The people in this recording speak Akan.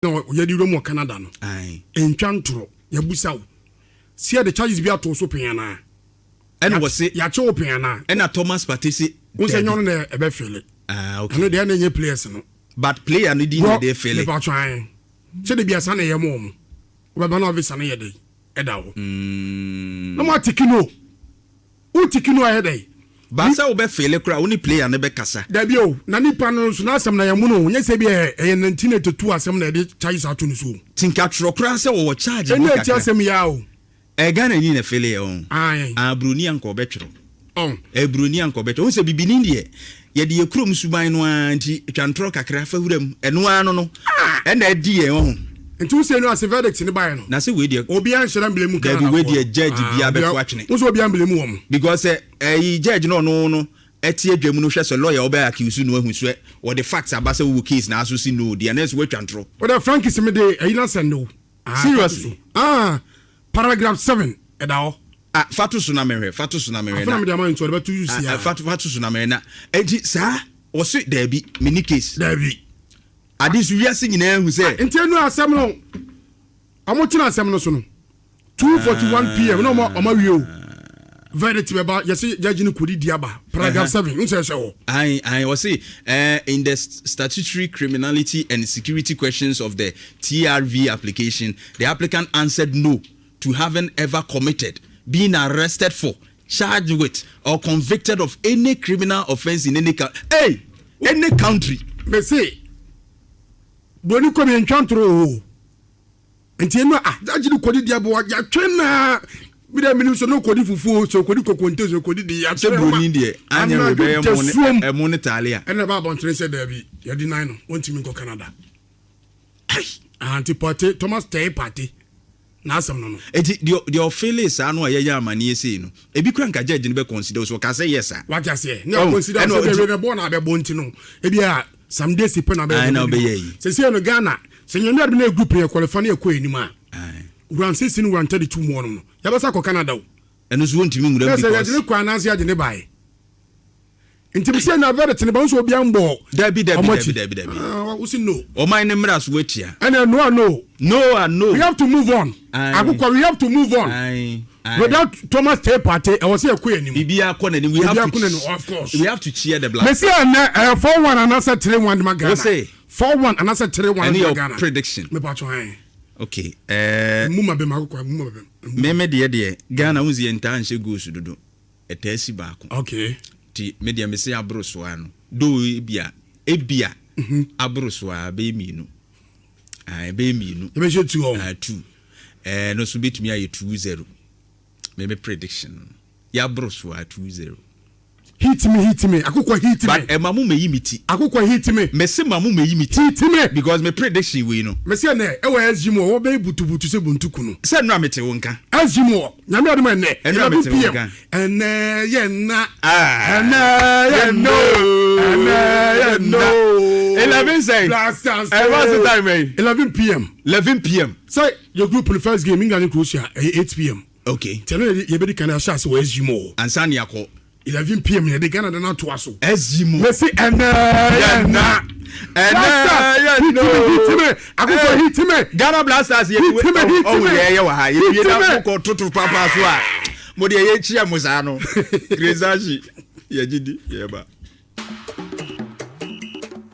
No, you do more Canada. Aye. In Chantro, Yabusa. See the charges be out to Sopiana. And was it Yacho Piana? And a Thomas Partey was a young Ebefili. Ah, okay. And then any players. But player needing their failure. About trying. Should it be a son of your mom? We're of his son a day. Edao. No more Tikino. Who Tikino a day? Basa obe fele kura oni player ne be kasa. Dabio, na nipa no so na asem na yamuno, nya se bi e 1982 asem na de charge ato no so. Tinka tro kura se wo charge. Eni ati asem ya o. E Ghana ni na fele on. Ah bruni anko betwro. On. E bruni anko betwro. Won se bibini ndie. Ye de ekrom suban no anti twantro kakra fa huram. Eno ano no. E na di e on. Nti wo se no as verdict ni buy no. Na se we de obi an hyeram blemu kan. Da we de judge bia be ko atwene. Wo se obi an blemu wo mo. Because judge no eti adwam no hwe so lawyer oba accuse no ahu so what the facts about say we case na so see no the next we twantro. What the Frank is me dey na send no. Seriously. Paragraph 7 edawo. Fatu so na mehwe na. Afana me dey man so dey to use ya. Fatu so na mehwe na. Enti sa wo se there be mini case. There be. Adis we are singing who say intenu asem no amotina asem no so no 2:41 p.m. no more omawie verdict about yes judge no kodi diaba paragraph 7 who say so I was say in the statutory criminality and security questions of the TRV application the applicant answered no to having ever committed being arrested for charged with or convicted of any criminal offense in any country me say boni ko mi ntwantro enti eno ajidi kodi diabo ya twena bi da minu so no kodi fufu so kodi kokonte so kodi di ya se boni die anya we be emo Italia ena ba bon tre se da bi ya di nine no wonti mi ko Canada anti Partey Thomas Partey na asem no enti the feelings anu ayaya amani ese no ebi kura nka judge no be consider so ka say yes what you say no consider so be born na be bonti no ebi a some days ipe na be se se no Ghana se nyendo ade na group e qualify na ekọ enima run 16 run 32 mo no ya basa ko Canada o eno so ntimi ngura because se ya kwa na se ade ne bai ntimi se na verdict ne ba so obi ambo dabi we see no o man ne mra so wetia and no we have to move on akukwa we have to move on without Thomas Partey I was here ekọ enim bibia akọ na ni we have to of course we have to cheer the black me say na 4-1 and answer 3-1 ma Ghana 4-1 and answer 3-1 ma Ghana prediction me pa to han okay muma be makukwa muma be me de Ghana unzi enta anhye goals dodo etasi ba ko okay ti media me say abroso ano do ebia abroso a be mienu be mienu e be je 2 no so betumi aye 2-0 me prediction ya abroso a 2-0 hit me akukwa hit me but mamu me yimiti akukwa hit me se mamu me yimiti hit me because me prediction we no me say na e wa SGMO wo be butubutu se buntuku no se no amete wonka SGMO na me odem ne 11 p.m. ye na ye no 11 say what's the time 11 p.m. say your group in the first game England Croatia 8 p.m. okay tell you be the kind of shots we SGMO ansani yakọ 11 p.m. in the Ghana na to aso SGMO me say hit me Ghana Blasters ye wa ha ye na ko tutu papa so a mo de ye chia mo sa no Grezaji ye gidi ye ba